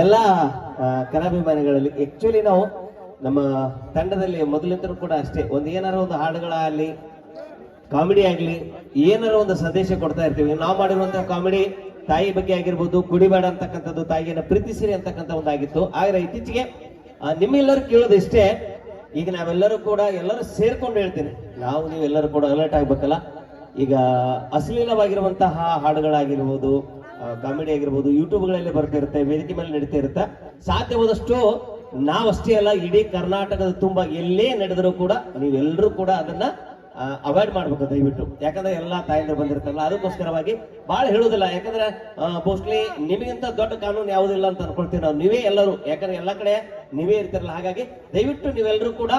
ಎಲ್ಲ ಕಲಾಭಿಮಾನಿಗಳಲ್ಲಿ ಆಕ್ಚುಲಿ ನಾವು ನಮ್ಮ ತಂಡದಲ್ಲಿ ಮೊದಲಿಂದಲೂ ಕೂಡ ಅಷ್ಟೇ ಏನಾರ ಒಂದು ಹಾಡುಗಳಾಗಲಿ ಕಾಮಿಡಿ ಆಗ್ಲಿ ಏನಾರ ಒಂದು ಸಂದೇಶ ಕೊಡ್ತಾ ಇರ್ತೀವಿ. ನಾವು ಮಾಡಿರುವಂತಹ ಕಾಮಿಡಿ ತಾಯಿ ಬಗ್ಗೆ ಆಗಿರ್ಬೋದು, ಕುಡಿಬೇಡ ಅಂತಕ್ಕಂಥದ್ದು, ತಾಯಿಯನ್ನು ಪ್ರೀತಿಸಿರಿ ಅಂತಕ್ಕಂಥ ಒಂದಾಗಿತ್ತು. ಆದ್ರೆ ಇತ್ತೀಚೆಗೆ ನಿಮ್ಮೆಲ್ಲರೂ ಕೇಳೋದು ಇಷ್ಟೇ, ಈಗ ನಾವೆಲ್ಲರೂ ಕೂಡ ಎಲ್ಲರೂ ಸೇರ್ಕೊಂಡು ಹೇಳ್ತೀನಿ, ನಾವು ನೀವೆಲ್ಲರೂ ಕೂಡ ಅಲರ್ಟ್ ಆಗ್ಬೇಕಲ್ಲ. ಈಗ ಅಶ್ಲೀಲವಾಗಿರುವಂತಹ ಹಾಡುಗಳಾಗಿರ್ಬೋದು, ಕಾಮಿಡಿ ಆಗಿರ್ಬೋದು, ಯೂಟ್ಯೂಬ್ಗಳಲ್ಲಿ ಬರ್ತಿರುತ್ತೆ, ವೇದಿಕೆ ಮೇಲೆ ನಡೀತಾ ಇರುತ್ತೆ. ಸಾಧ್ಯವಾದಷ್ಟು ನಾವಷ್ಟೇ ಅಲ್ಲ, ಇಡೀ ಕರ್ನಾಟಕದ ತುಂಬಾ ಎಲ್ಲೇ ನಡೆದರೂ ಕೂಡ ನೀವೆಲ್ಲರೂ ಕೂಡ ಅದನ್ನ ಅವಾಯ್ಡ್ ಮಾಡ್ಬೇಕು ದಯವಿಟ್ಟು. ಯಾಕಂದ್ರೆ ಎಲ್ಲಾ ತಾಯಂದ್ರು ಬಂದಿರ್ತಾರಲ್ಲ, ಅದಕ್ಕೋಸ್ಕರವಾಗಿ ಬಹಳ ಹೇಳುದಿಲ್ಲ. ಯಾಕಂದ್ರೆ ಮೋಸ್ಟ್ಲಿ ನಿಮಗಿಂತ ದೊಡ್ಡ ಕಾನೂನು ಯಾವುದಿಲ್ಲ ಅಂತ ಅನ್ಕೊಳ್ತೀವಿ ನಾವು. ನೀವೇ ಎಲ್ಲರೂ, ಯಾಕಂದ್ರೆ ಎಲ್ಲಾ ಕಡೆ ನೀವೇ ಇರ್ತಿರಲ್ಲ. ಹಾಗಾಗಿ ದಯವಿಟ್ಟು ನೀವೆಲ್ಲರೂ ಕೂಡ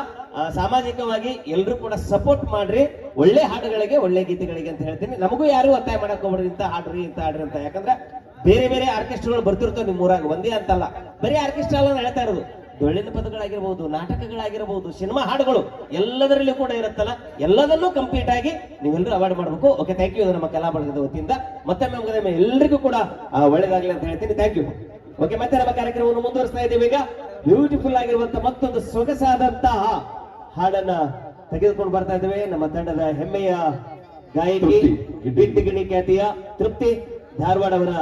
ಸಾಮಾಜಿಕವಾಗಿ ಎಲ್ಲರೂ ಕೂಡ ಸಪೋರ್ಟ್ ಮಾಡ್ರಿ ಒಳ್ಳೆ ಹಾಡುಗಳಿಗೆ, ಒಳ್ಳೆ ಗೀತೆಗಳಿಗೆ ಅಂತ ಹೇಳ್ತೀನಿ. ನಮಗೂ ಯಾರು ಒತ್ತಾಯ ಮಾಡಕ್ ಹೋಗ್ಬೇಡ್ರಿ ಇಂತ ಹಾಡ್ರಿ ಇಂತ ಹಾಡ್ರಿ ಅಂತ. ಯಾಕಂದ್ರೆ ಬೇರೆ ಬೇರೆ ಆರ್ಕೆಸ್ಟ್ರಾಗಳು ಬರ್ತಿರ್ತಾವ ನಿಮ್ಮ ಊರಾಗ, ಒಂದೇ ಅಂತಲ್ಲ, ಬರೀ ಆರ್ಕೆಸ್ಟ್ರಾ ಅಲ್ಲ ಹೇಳ್ತಾ ಇರೋದು. ಡೊಳ್ಳಿನ ಪದಗಳಾಗಿರ್ಬೋದು, ನಾಟಕಗಳಾಗಿರ್ಬೋದು, ಸಿನಿಮಾ ಹಾಡುಗಳು ಎಲ್ಲದರಲ್ಲಿ ಕೂಡ ಇರುತ್ತಲ್ಲ, ಎಲ್ಲದನ್ನೂ ಕಂಪ್ಲೀಟ್ ಆಗಿ ನೀವೆಲ್ಲರೂ ಅವಾಯ್ಡ್ ಮಾಡಬೇಕು. Okay, thank you. ನಮ್ಮ ಕಲಾ ಬಳಗದ ವತಿಯಿಂದ ಮತ್ತೊಮ್ಮೆ ಎಲ್ಲರಿಗೂ ಕೂಡ ಒಳ್ಳೇದಾಗ್ಲಿ ಅಂತ ಹೇಳ್ತೀನಿ. Thank you. ಓಕೆ, ಮತ್ತೆ ನಮ್ಮ ಕಾರ್ಯಕ್ರಮವನ್ನು ಮುಂದುವರಿಸ್ತಾ ಇದ್ದೀವಿ. ಈಗ ಬ್ಯೂಟಿಫುಲ್ ಆಗಿರುವಂತಹ ಮತ್ತೊಂದು ಸೊಗಸಾದಂತಹ ಹಾಡನ್ನ ತೆಗೆದುಕೊಂಡು ಬರ್ತಾ ಇದ್ದೇವೆ. ನಮ್ಮ ತಂಡದ ಹೆಮ್ಮೆಯ ಗಾಯಕಿ, ಬಿಟ್ಟಿಗಿಣಿ ಖ್ಯಾತಿಯ ತೃಪ್ತಿ ಧಾರವಾಡ ಅವರ